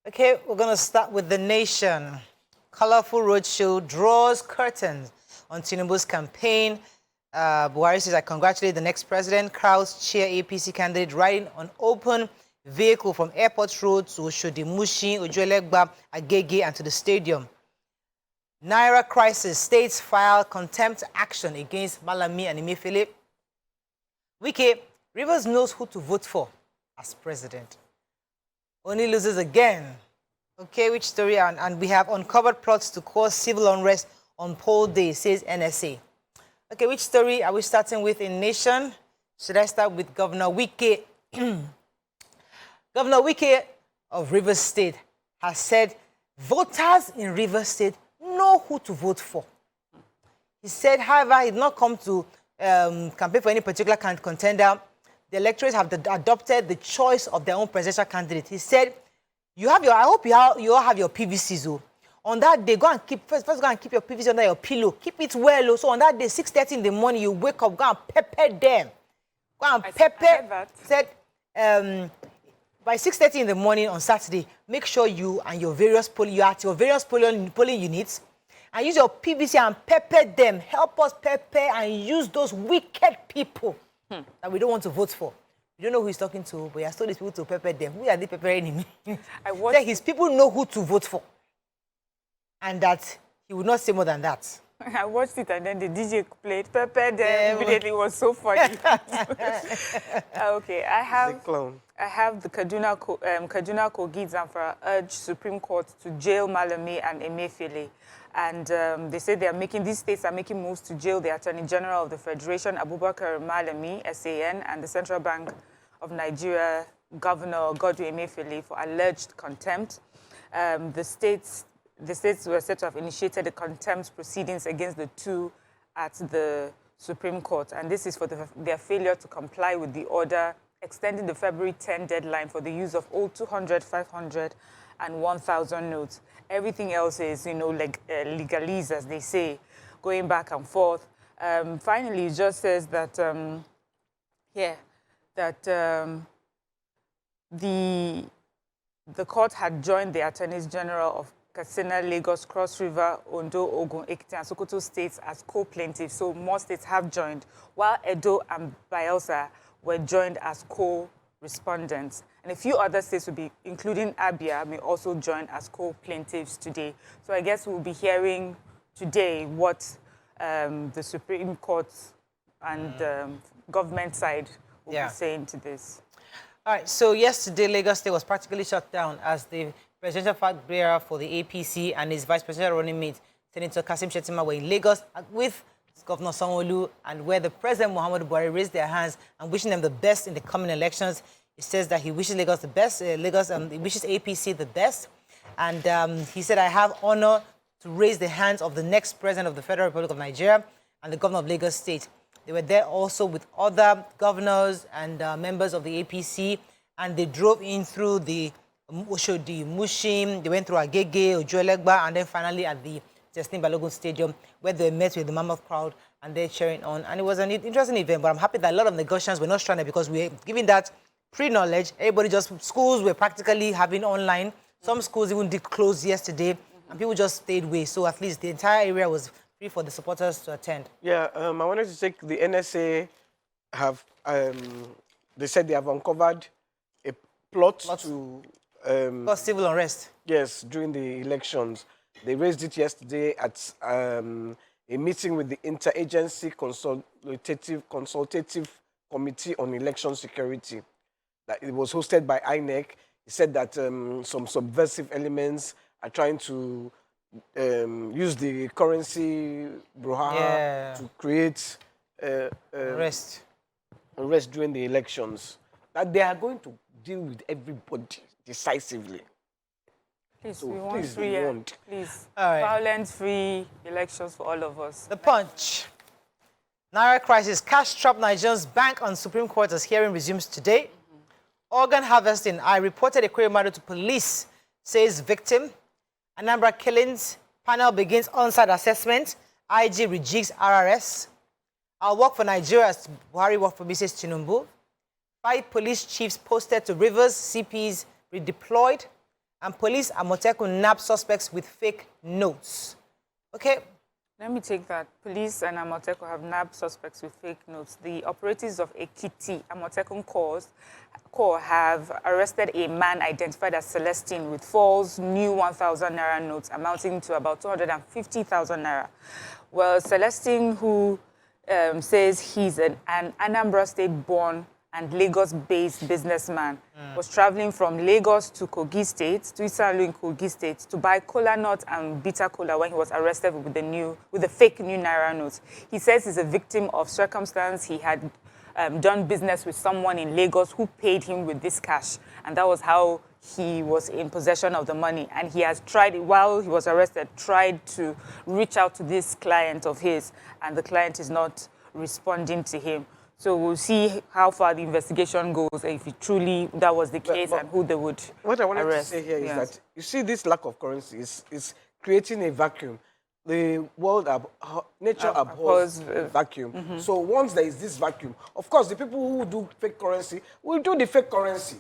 Okay, we're going to start with The Nation. Colorful roadshow draws curtains on Tinubu's campaign. Buhari says, I congratulate the next president. Crowds cheer APC candidate riding on open vehicle from Airport Road to Oshodi, Mushin, Ojuelegba, Agege, and to the stadium. Naira crisis. States file contempt action against Malami and Emefiele. Wike, Rivers knows who to vote for as president. Only loses again. Okay, which story? And we have uncovered plots to cause civil unrest on poll day, says NSA. Okay, which story are we starting with in Nation? Should I start with Governor Wike? Governor Wike of Rivers State has said voters in Rivers State know who to vote for. He said, however, he did not come to campaign for any particular contender. The electors have adopted the choice of their own presidential candidate. He said, I hope you all have your PVCs. Oh. On that day, go and first go and keep your PVC under your pillow. Keep it well. Oh. So on that day, 6:30 in the morning, you wake up, go and pepper them. Go and pepper. Said, by 6:30 in the morning on Saturday, make sure you and your various polling units and use your PVC and pepper them. Help us pepper and use those wicked people that we don't want to vote for. You don't know who he's talking to, but he has told his people to pepper them. Who are they peppering him? His people know who to vote for. And that he would not say more than that. I watched it and then the DJ played pepper them immediately. It was so funny. Okay, I have the Kaduna Kogi Zamfara urge Supreme Court to jail Malami and Emefiele. And they say these states are making moves to jail the Attorney General of the Federation, Abubakar Malami, SAN, and the Central Bank of Nigeria, Governor Godwin Emefiele, for alleged contempt. The states were said to have initiated the contempt proceedings against the two at the Supreme Court. And this is for their failure to comply with the order extending the February 10 deadline for the use of old 200, 500, and 1,000 notes. Everything else is, legalese, as they say, going back and forth. Finally, it just says that, the court had joined the Attorneys General of Katsina, Lagos, Cross River, Ondo, Ogun, Ekiti, and Sokoto states as co-plaintiffs. So more states have joined, while Edo and Bayelsa were joined as co-respondents. And a few other states will be, including Abia, may also join as co-plaintiffs today. So I guess we'll be hearing today what the Supreme Court and government side will be saying to this. All right, so yesterday, Lagos State was practically shut down as the presidential flag bearer for the APC and his vice presidential running mate, Senator Kasim Shettima, were in Lagos with Governor Sanwo-Olu, and where the President Muhammadu Buhari raised their hands and wishing them the best in the coming elections. He says that he wishes Lagos the best, he wishes APC the best. And he said, I have honor to raise the hands of the next president of the Federal Republic of Nigeria and the governor of Lagos State. They were there also with other governors and members of the APC, and they drove in through the Oshodi, Mushin, they went through Agege, Ojuelegba, and then finally at the Teslim Balogun Stadium, where they met with the mammoth crowd and they're cheering on. And it was an interesting event, but I'm happy that a lot of negotiations were not stranded because we were given that pre-knowledge. Schools were practically having online. Some schools even did close yesterday, and people just stayed away. So at least the entire area was free for the supporters to attend. Yeah, I wanted to take the NSA have, they said they have uncovered a plot to... cause civil unrest. Yes, during the elections. They raised it yesterday at a meeting with the Interagency Consultative Committee on Election Security. That it was hosted by INEC. He said that some subversive elements are trying to use the currency brouhaha to create arrest during the elections. That they are going to deal with everybody decisively. Please, so we want free, please, violence-free elections for all of us. The Punch. Naira crisis. Cash-strapped Nigerians bank on Supreme Court as hearing resumes today. Organ harvesting. I reported a query matter to police, says victim. Anambra killings. Panel begins on-site assessment. IG rejigs RRS. I'll work for Nigeria as Buhari work for Mrs. Tinubu. 5 police chiefs posted to rivers. CPs redeployed. And police Amotekun nab suspects with fake notes. Okay. Let me take that. Police and Amotekun have nabbed suspects with fake notes. The operatives of Ekiti Amotekun Corps have arrested a man identified as Celestine with false new 1,000 Naira notes amounting to about 250,000 Naira. Well, Celestine, who says he's an Anambra State-born and Lagos-based businessman, was traveling from Lagos to Kogi State, to Eastern in Kogi State, to buy cola nuts and bitter cola when he was arrested with the fake new Naira notes. He says he's a victim of circumstance. He had done business with someone in Lagos who paid him with this cash, and that was how he was in possession of the money. And he has tried, while he was arrested, tried to reach out to this client of his, and the client is not responding to him. So we'll see how far the investigation goes, if it truly that was the case, and who they would arrest. What I wanted to say here is that, you see, this lack of currency is creating a vacuum. The world, nature abhors vacuum. So once there is this vacuum, of course, the people who do fake currency will do the fake currency.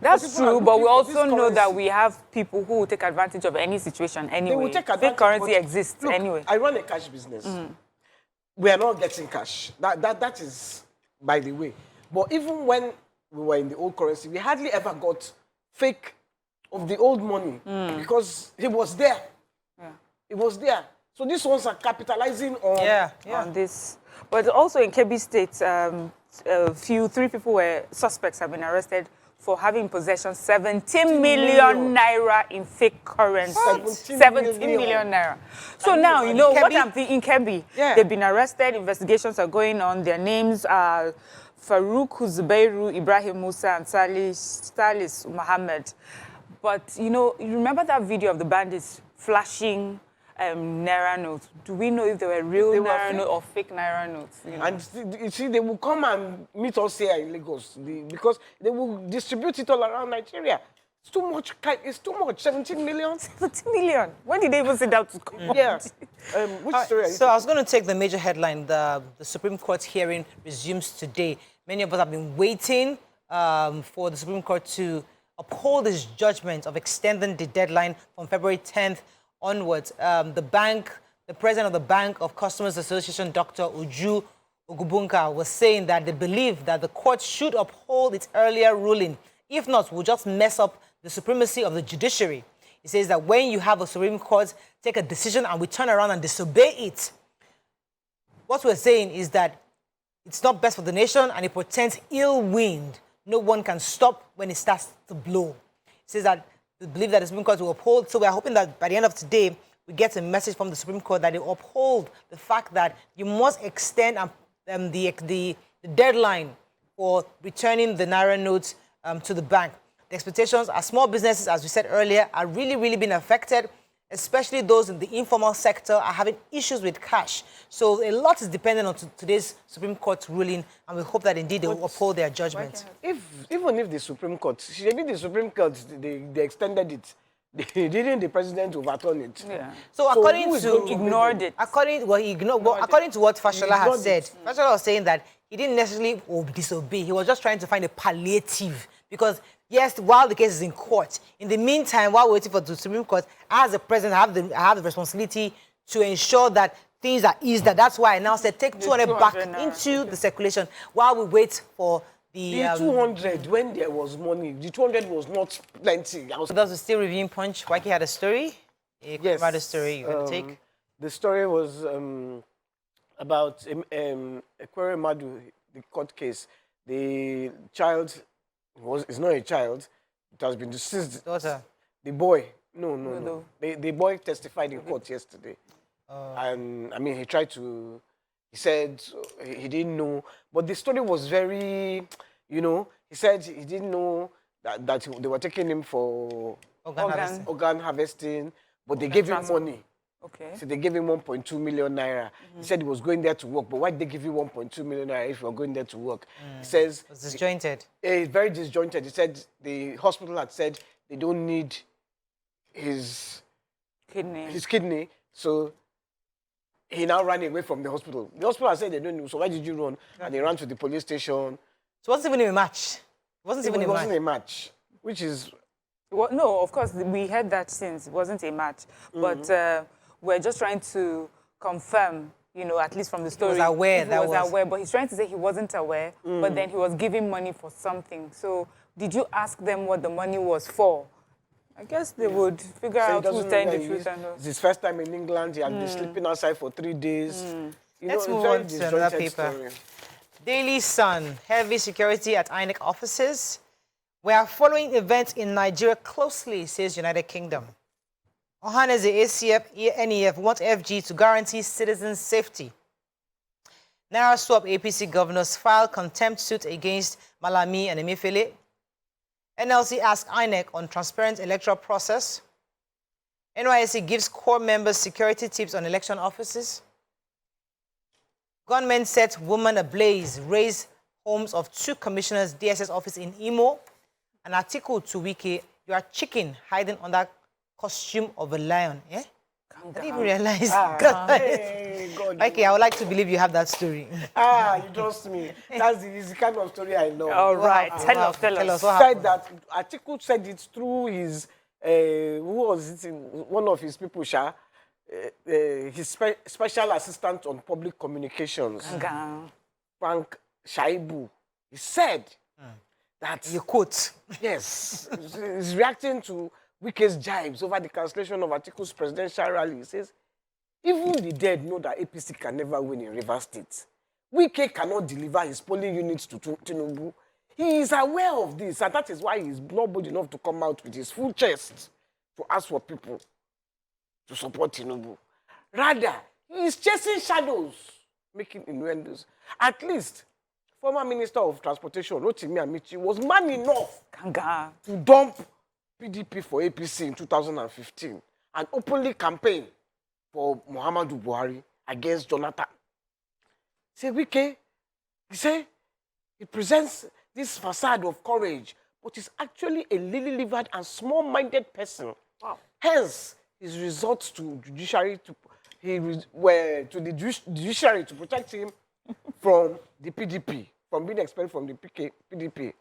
That's true, but we also know that we have people who will take advantage of any situation anyway. They will take advantage. Fake currency exists anyway. I run a cash business. We are not getting cash. That is by the way. But even when we were in the old currency, we hardly ever got fake of the old money because it was there. Yeah. It was there. So these ones are capitalizing on, on this. But also in Kebbi State, three people suspects have been arrested for having in possession 17 million Naira in fake currency. 17 million Naira. So now, you know what I'm thinking, Kebbi, they've been arrested, investigations are going on. Their names are Farouk Zubairu, Ibrahim Musa, and Salis Muhammad. But, you know, you remember that video of the bandits flashing Naira notes? Do we know if they were real Naira notes or fake Naira notes? You know? And you see, they will come and meet us here in Lagos because they will distribute it all around Nigeria. It's too much. It's too much. 17 million? 17 million? When did they even sit down to come up? Yeah. Which story are you So I was going to take the major headline. The Supreme Court hearing resumes today. Many of us have been waiting for the Supreme Court to uphold its judgment of extending the deadline from February 10th onwards. The president of the Bank of Customers Association, Dr. Uju Ogubunka, was saying that they believe that the court should uphold its earlier ruling. If not, we'll just mess up the supremacy of the judiciary. He says that when you have a Supreme Court take a decision and we turn around and disobey it, what we're saying is that it's not best for the nation and it portends ill wind. No one can stop when it starts to blow. He says that we believe that the Supreme Court will uphold. So we are hoping that by the end of today, we get a message from the Supreme Court that they uphold the fact that you must extend the deadline for returning the Naira notes to the bank. The expectations are small businesses, as we said earlier, are really being affected, especially those in the informal sector are having issues with cash. So a lot is dependent on today's Supreme Court ruling, and we hope that indeed they will uphold their judgment. Even if the Supreme Court, maybe the Supreme Court, they extended it, didn't the president overturn it? Yeah. So according to ignored it. According to what Fashola has said, Fashola was saying that he didn't necessarily disobey. He was just trying to find a palliative because, yes, while the case is in court, in the meantime, while we're waiting for the Supreme Court, as a president, I have the responsibility to ensure that things are eased. That's why I now said take 200 back into the circulation while we wait for the 200, when there was money, the 200 was not plenty. For those who still reviewing Punch, Wike had a story. Yes. About the story you're going to take. The story was about Akpor Madu, the court case. The child is not a child. It has been deceased. Daughter. The boy. No. The boy testified in court yesterday. And, I mean, he said he didn't know. But the story was very, he said he didn't know that they were taking him for organ harvesting, but they gave him money. Okay. So they gave him 1.2 million Naira. He said he was going there to work, but why did they give you 1.2 million Naira if you were going there to work? He says... It was disjointed. It's very disjointed. He said the hospital had said they don't need his kidney. So he now ran away from the hospital. The hospital had said they don't know, so why did you run? And he ran to the police station. So it wasn't even a match. It wasn't a match, which is Well, no, of course, we heard that since. It wasn't a match. But we're just trying to confirm, you know, at least from the story. He was aware. He was aware, but he's trying to say he wasn't aware, but then he was giving money for something. So did you ask them what the money was for? I guess they would figure out who's telling the truth. It's his first time in England. He has been sleeping outside for 3 days. You Let's know, move on to another paper. Story. Daily Sun, heavy security at INEC offices. We are following events in Nigeria closely, says United Kingdom. Ohaneze, ACF, NEF want FG to guarantee citizens' safety. Naira swap APC governors file contempt suit against Malami and Emefiele. NLC asks INEC on transparent electoral process. NYSC gives core members security tips on election offices. Gunmen set woman ablaze, raise homes of 2 commissioners' DSS office in Imo. And Atiku to Wike, you are chicken hiding under costume of a lion. Yeah? I didn't even realize. Hey, God. Okay, I would like to believe you have that story. You trust me. That's the kind of story I know. All right, tell us. What Said happened? that Atiku said it through his who was it? One of his people, his special assistant on public communications, Phrank Shaibu. He said that You quote. yes, he's reacting to Wike's jibes over the cancellation of Atiku's presidential rally. He says, even the dead know that APC can never win in Rivers State. Wike cannot deliver his polling units to Tinubu. He is aware of this, and that is why he is not bold enough to come out with his full chest to ask for people to support Tinubu. Rather, he is chasing shadows, making innuendos. At least, former Minister of Transportation, Rotimi Amici, was man enough to dump PDP for APC in 2015 and openly campaign for Muhammadu Buhari against Jonathan. Say, Wike, he say, he presents this facade of courage, but he's actually a lily-livered and small-minded person. Wow. Hence, his results to judiciary to the judiciary to protect him from the PDP, from being expelled from the PDP.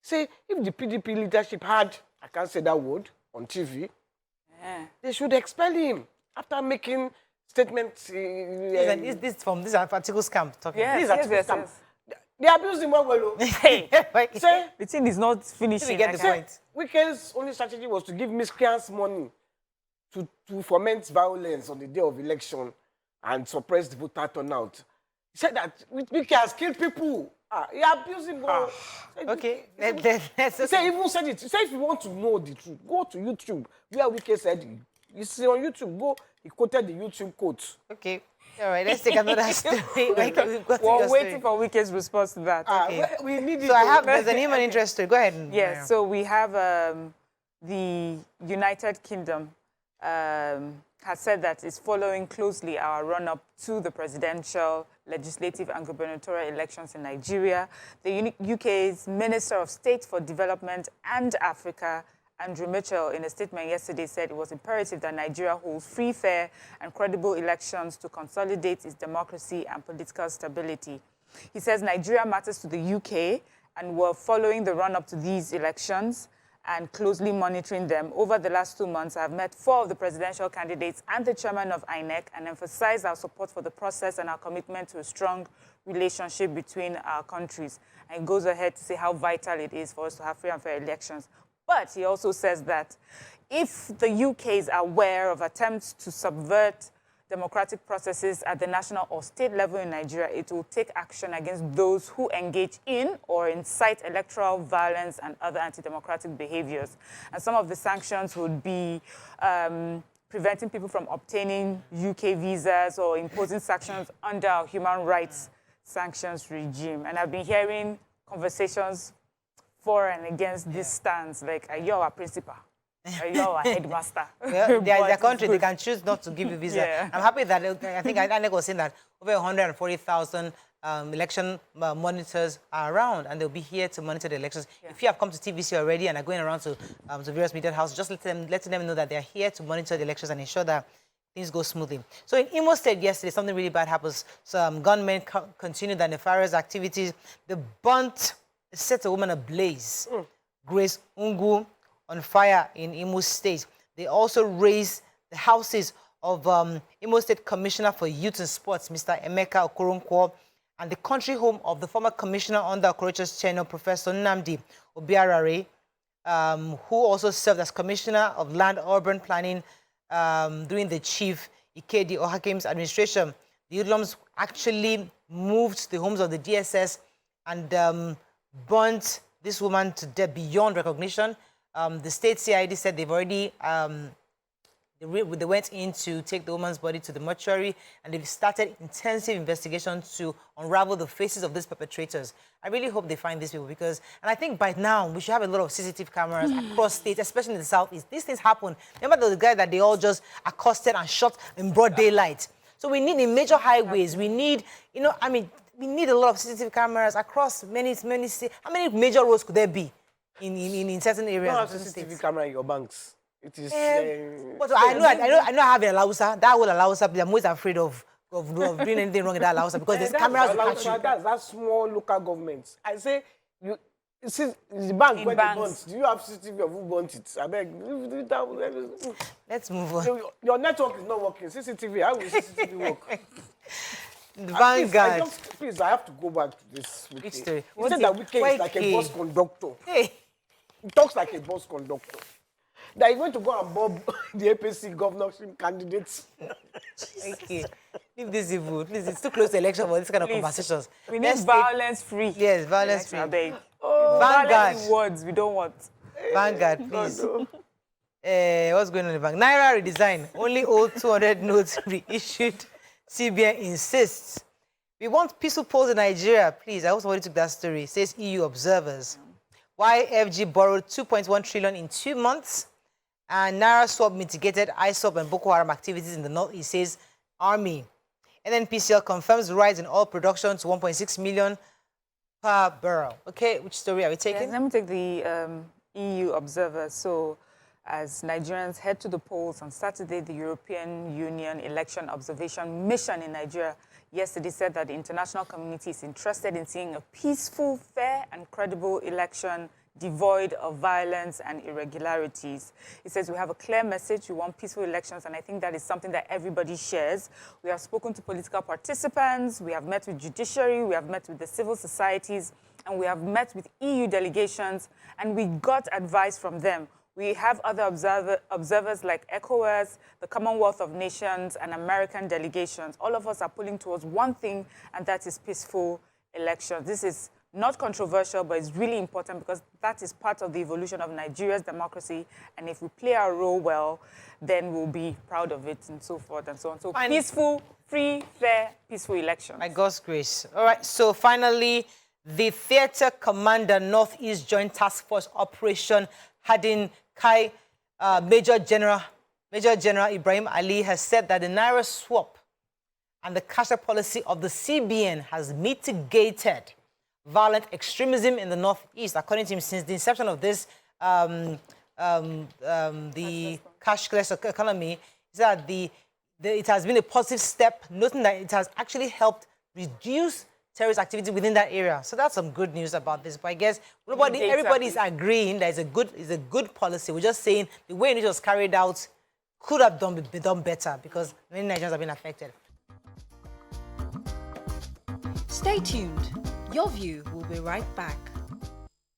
Say, if the PDP leadership had, I can't say that word on TV, they should expel him after making statements. This from this particular scam talking. Yes. They abuse him well. Hey, Say, The thing is not finishing. We get the point. Wike's only strategy was to give miscreants money to foment violence on the day of election and suppress the voter turnout. He said that Wike has killed people. He abused him. Okay. He said, even said it. He said, if you want to know the truth, go to YouTube. Where Wike said, you see on YouTube, go. He quoted the YouTube quote. Okay. All right, let's take another story. We're waiting for Wike's response to that. Okay. We need it. So there's an human interest story. Go ahead. Yes, so we have the United Kingdom has said that it's following closely our run-up to the presidential, legislative and gubernatorial elections in Nigeria. The UK's Minister of State for Development and Africa, Andrew Mitchell, in a statement yesterday, said it was imperative that Nigeria holds free, fair, and credible elections to consolidate its democracy and political stability. He says Nigeria matters to the UK, and we're following the run-up to these elections and closely monitoring them. Over the last 2 months, I've met 4 of the presidential candidates and the chairman of INEC and emphasized our support for the process and our commitment to a strong relationship between our countries. And he goes ahead to say how vital it is for us to have free and fair elections. But he also says that if the UK is aware of attempts to subvert democratic processes at the national or state level in Nigeria, it will take action against those who engage in or incite electoral violence and other anti-democratic behaviors. And some of the sanctions would be preventing people from obtaining UK visas or imposing sanctions under our human rights sanctions regime. And I've been hearing conversations for and against this stance, like, are you our principal? Are you our headmaster? Well, their country, they can choose not to give you visa. Yeah. I'm happy that, I think INEC was saying that over 140,000 election monitors are around, and they'll be here to monitor the elections. Yeah. If you have come to TVC already and are going around to various media houses, just letting them know that they're here to monitor the elections and ensure that things go smoothly. So in Imo State yesterday, something really bad happens. Some gunmen continued their nefarious activities. The burnt set a woman ablaze. Grace Ungu on fire in Imo State. They also razed the houses of Imo State Commissioner for Youth and Sports, Mr. Emeka Okoronkwo, and the country home of the former commissioner under Okorocha's tenure, Professor Nnamdi Obiarare, who also served as Commissioner of Land Urban Planning during the Chief Ikedi Ohakim's administration. The hoodlums actually moved the homes of the DSS and burnt this woman to death beyond recognition. The state CID said they've already they went in to take the woman's body to the mortuary, and they've started intensive investigations to unravel the faces of these perpetrators. I really hope they find these people because, and I think by now we should have a lot of CCTV cameras across states, especially in the southeast. These things happen. Remember the guy that they all just accosted and shot in broad daylight. So we need in major highways, we need, you know, I mean, we need a lot of CCTV cameras across many states. How many major roads could there be in certain areas? You don't have CCTV camera in your banks. It is. But I know I have an Alausa. That will Alausa. I'm always afraid of doing anything wrong in that Alausa because there's cameras will catch you. That's small local governments. I say you see the bank when they burnt. Do you have CCTV of who burnt it? I beg. Let's move on. Your network is not working. CCTV. How will CCTV work? The Vanguard. Please, I have to go back to this. Which story? He said that Wike is like a bus conductor. Hey. He talks like a bus conductor. That he's going to go and bob the APC governorship candidates. Okay. Leave this evil. Please, it's too close to election for this kind of conversations. We need violence-free. Yes, violence-free. Vanguard. Violence in words we don't want. Vanguard, please. What's going on in the bank? Naira redesign. Only old 200 notes reissued. CBN insists. We want peaceful polls in Nigeria. Please, I hope somebody took that story. Says EU observers. YFG borrowed 2.1 trillion in 2 months. And Naira swap mitigated ISOP and Boko Haram activities in the northeast, says Army. NNPCL confirms rise in oil production to 1.6 million per barrel. Okay, which story are we taking? Yes, let me take the EU observers. So, as Nigerians head to the polls on Saturday, the European Union Election Observation Mission in Nigeria yesterday said that the international community is interested in seeing a peaceful, fair, and credible election devoid of violence and irregularities. It says we have a clear message, we want peaceful elections, and I think that is something that everybody shares. We have spoken to political participants, we have met with judiciary, we have met with the civil societies, and we have met with EU delegations, and we got advice from them. We have other observers like ECOWAS, the Commonwealth of Nations, and American delegations. All of us are pulling towards one thing, and that is peaceful elections. This is not controversial, but it's really important because that is part of the evolution of Nigeria's democracy. And if we play our role well, then we'll be proud of it and so forth and so on. So peaceful, free, fair, peaceful elections. By God's grace. All right, so finally, the Theatre Commander Northeast Joint Task Force Operation Hadin Kai Major General Ibrahim Ali has said that the Naira swap and the cash policy of the CBN has mitigated violent extremism in the Northeast. According to him, since the inception of this, the cashless economy, is that it has been a positive step, noting that it has actually helped reduce terrorist activity within that area. So that's some good news about this. But I guess everybody is agreeing that it's a good policy. We're just saying the way it was carried out could have been done better because many Nigerians have been affected. Stay tuned. Your View will be right back.